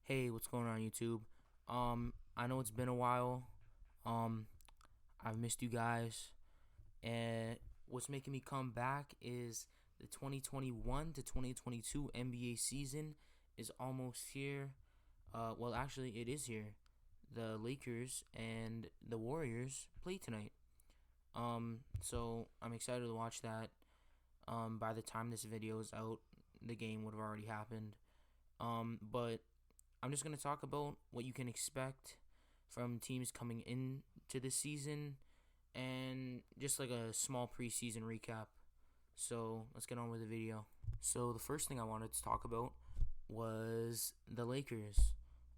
Hey, what's going on YouTube? I know it's been a while. Um, I've missed you guys, and what's making me come back is the 2021 to 2022 NBA season is almost here. Well, actually, it is here. The Lakers and the Warriors play tonight. So I'm excited to watch that. By the time this video is out, the game would have already happened. But I'm just going to talk about what you can expect from teams coming into this season and just like a small preseason recap. So let's get on with the video. So the first thing I wanted to talk about was the Lakers.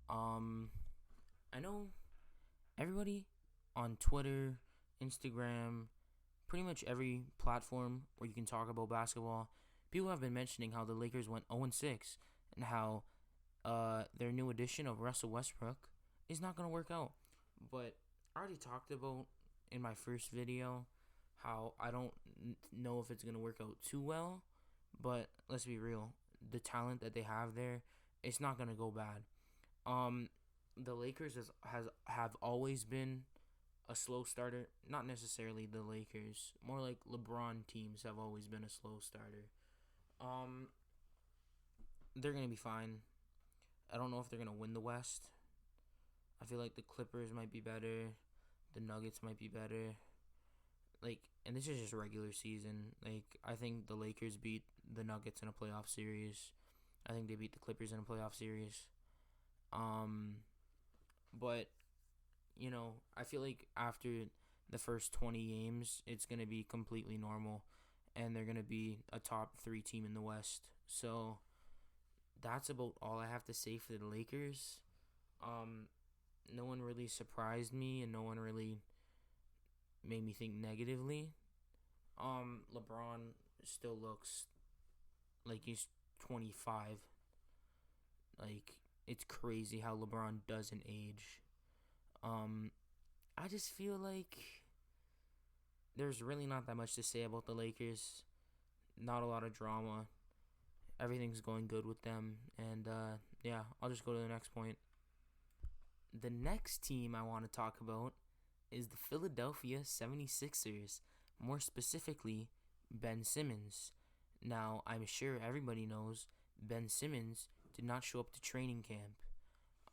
Um, I know everybody on Twitter, Instagram, pretty much every platform where you can talk about basketball, people have been mentioning how the Lakers went 0-6 and how their new addition of Russell Westbrook is not going to work out. But I already talked about in my first video how I don't know if it's going to work out too well. But let's be real, the talent that they have there, it's not going to go bad. Um, the Lakers have always been a slow starter. Not necessarily the Lakers, more like LeBron teams have always been a slow starter. Um, they're gonna be fine. I don't know if they're gonna win the West. I feel like the Clippers might be better. The Nuggets might be better. Like, and this is just regular season. Like, I think the Lakers beat the Nuggets in a playoff series. I think they beat the Clippers in a playoff series. Um, but I feel like after the first 20 games, it's gonna be completely normal, and they're gonna be a top three team in the West. So that's about all I have to say for the Lakers. Um, no one really surprised me, and no one really made me think negatively. LeBron still looks like he's 25. Like, it's crazy how LeBron doesn't age. Um, I just feel like there's really not that much to say about the Lakers. Not a lot of drama. Everything's going good with them, and yeah, I'll just go to the next point. The next team I want to talk about is the Philadelphia 76ers, more specifically, Ben Simmons. Now, I'm sure everybody knows Ben Simmons did not show up to training camp.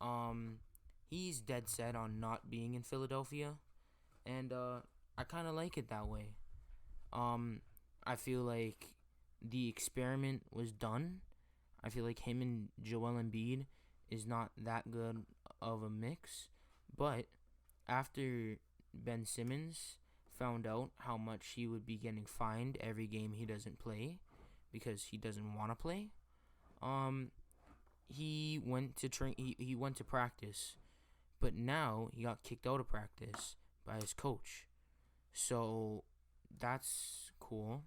Um, he's dead set on not being in Philadelphia, and I kind of like it that way. Um, I feel like the experiment was done. I feel like him and Joel Embiid is not that good of a mix, but after Ben Simmons found out how much he would be getting fined every game he doesn't play because he doesn't want to play, um, he went to he went to practice, but now he got kicked out of practice by his coach. So that's cool.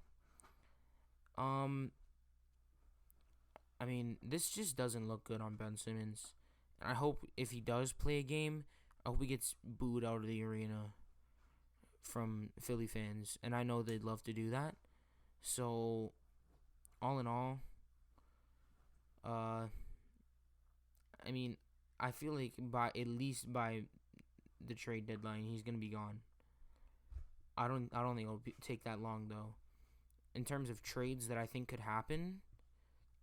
Um, I mean, this just doesn't look good on Ben Simmons. I hope if he does play a game, I hope he gets booed out of the arena from Philly fans, and I know they'd love to do that. So, all in all, uh, I mean, I feel like by at least by the trade deadline, he's gonna be gone. I don't think it'll take that long though. In terms of trades that I think could happen,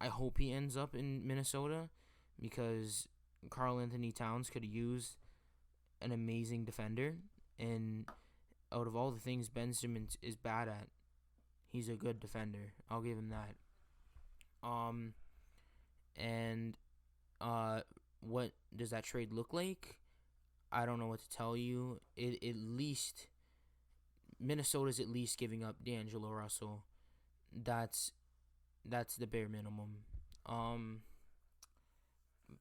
I hope he ends up in Minnesota because Karl Anthony Towns could use an amazing defender, and out of all the things Ben Simmons is bad at, he's a good defender. I'll give him that. Um, and what does that trade look like? I don't know what to tell you. It at least Minnesota's at least giving up D'Angelo Russell. That's that's the bare minimum. Um,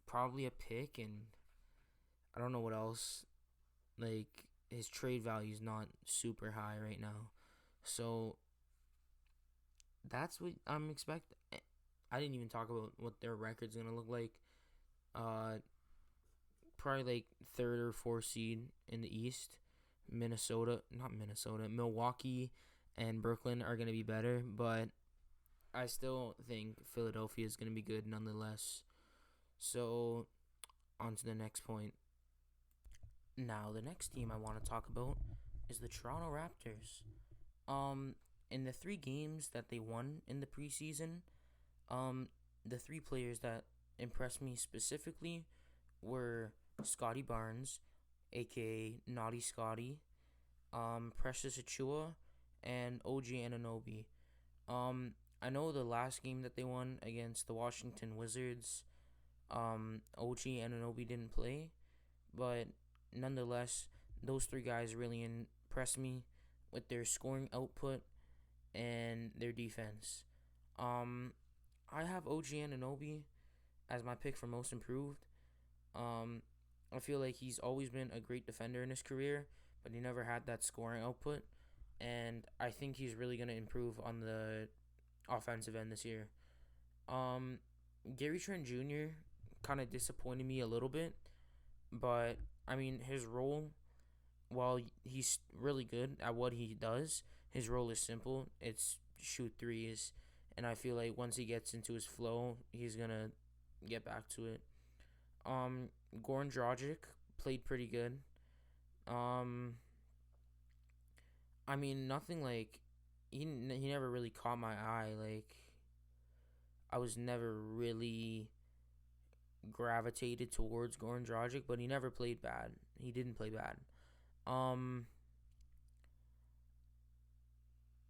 Probably a pick, and I don't know what else. Like, his trade value is not super high right now, so that's what I'm expecting. I didn't even talk about what their record's gonna look like. Uh, Probably like third or fourth seed in the East. Milwaukee and Brooklyn are gonna be better, but I still think Philadelphia is gonna be good nonetheless. So on to the next point. Now, the next team I want to talk about is the Toronto Raptors. Um, in the 3 games that they won in the preseason, um, the 3 players that impressed me specifically were Scotty Barnes, aka Naughty Scotty, Precious Achua, and OG Anunoby. Um, I know the last game that they won against the Washington Wizards, OG Anunoby didn't play, but nonetheless, those 3 guys really impressed me with their scoring output and their defense. Um, I have OG Anunoby as my pick for most improved. Um, I feel like he's always been a great defender in his career, but he never had that scoring output. And I think he's really going to improve on the offensive end this year. Um, Gary Trent Jr. kind of disappointed me a little bit, but I mean, his role, while he's really good at what he does, his role is simple. It's shoot threes, and I feel like once he gets into his flow, he's gonna get back to it. Um, Goran Dragic played pretty good. Um, I mean, nothing like he never really caught my eye. Like I was never really gravitated towards Goran Dragic, but he never played bad. He didn't play bad. Um,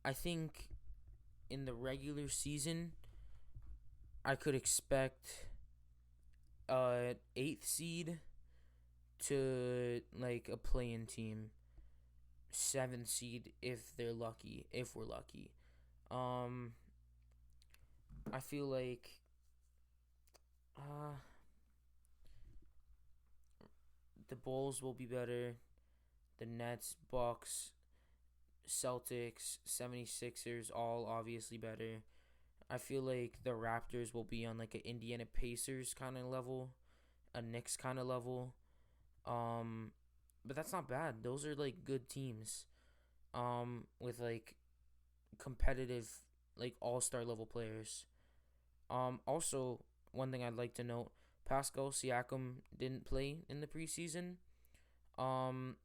I think in the regular season, I could expect a 8th seed to like a play-in team, 7th seed if they're lucky. If we're lucky, um, I feel like uh the Bulls will be better. The Nets, Bucks, Celtics, 76ers, all obviously better. I feel like the Raptors will be on like an Indiana Pacers kind of level, a Knicks kind of level. Um, but that's not bad. Those are like good teams. With like competitive, like all-star level players. Also one thing I'd like to note: Pascal Siakam didn't play in the preseason. Um,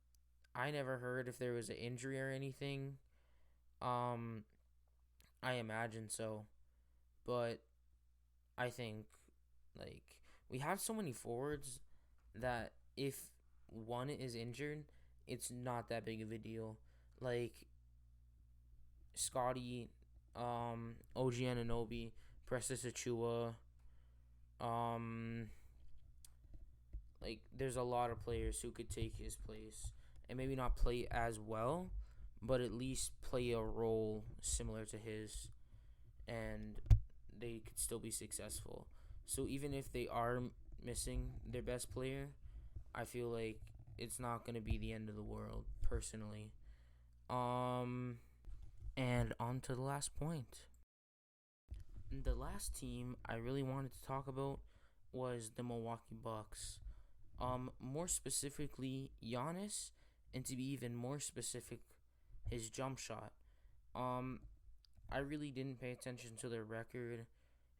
I never heard if there was an injury or anything. Um, I imagine so, but I think like we have so many forwards that if one is injured, it's not that big of a deal. Like Scotty, OG Anunoby, Precious Achua, um, like there's a lot of players who could take his place and maybe not play as well, but at least play a role similar to his, and they could still be successful. So even if they are missing their best player, I feel like it's not gonna be the end of the world, personally. Um, and on to the last point. The last team I really wanted to talk about was the Milwaukee Bucks. More specifically, Giannis, and to be even more specific, his jump shot. Um, I really didn't pay attention to their record,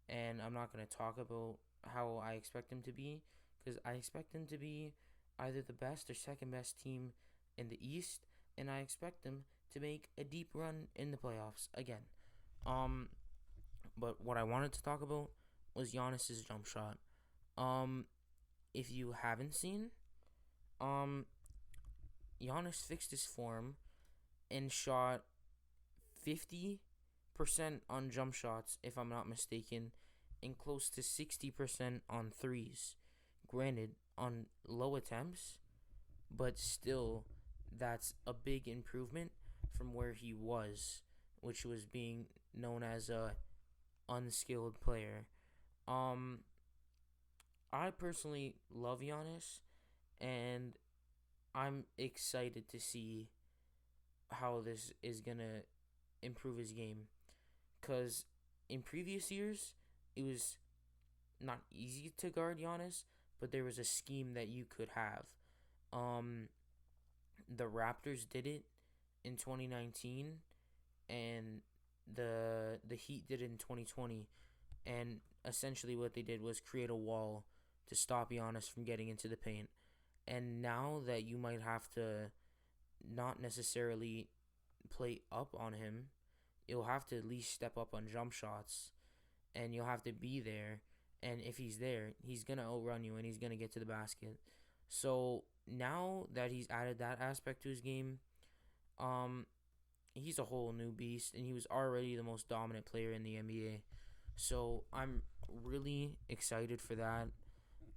and I'm not gonna talk about how I expect them to be, because I expect them to be either the best or second best team in the East, and I expect them to make a deep run in the playoffs again. Um, but what I wanted to talk about was Giannis's jump shot. Um, if you haven't seen, um, Giannis fixed his form and shot 50% on jump shots, if I'm not mistaken, and close to 60% on threes. Granted, on low attempts, but still, that's a big improvement from where he was, which was being known as a unskilled player. Um, I personally love Giannis, and I'm excited to see how this is gonna improve his game. Cause in previous years, it was not easy to guard Giannis, but there was a scheme that you could have. Um, the Raptors did it in 2019, and the Heat did it in 2020. And essentially, what they did was create a wall to stop Giannis from getting into the paint. And now that you might have to not necessarily play up on him, you'll have to at least step up on jump shots, and you'll have to be there. And if he's there, he's gonna outrun you and he's gonna get to the basket. So now that he's added that aspect to his game, um, he's a whole new beast, and he was already the most dominant player in the NBA. So I'm really excited for that.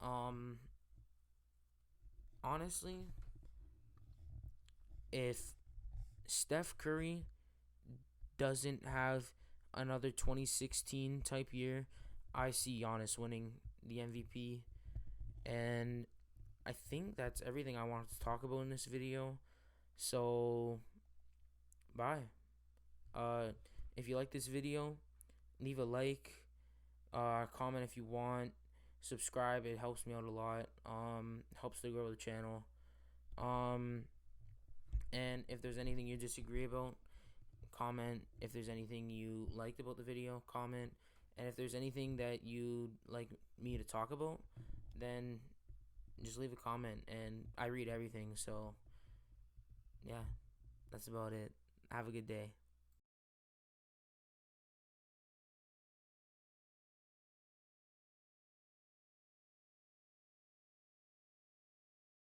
Um, Honestly, if Steph Curry doesn't have another 2016 type year, I see Giannis winning the MVP. And I think that's everything I wanted to talk about in this video. So, bye. Uh, if you like this video, leave a like, comment if you want, subscribe. It helps me out a lot. Helps to grow the channel. Um, and if there's anything you disagree about, comment. If there's anything you liked about the video, comment. And if there's anything that you'd like me to talk about, then just leave a comment. And I read everything. So, yeah, that's about it. Have a good day.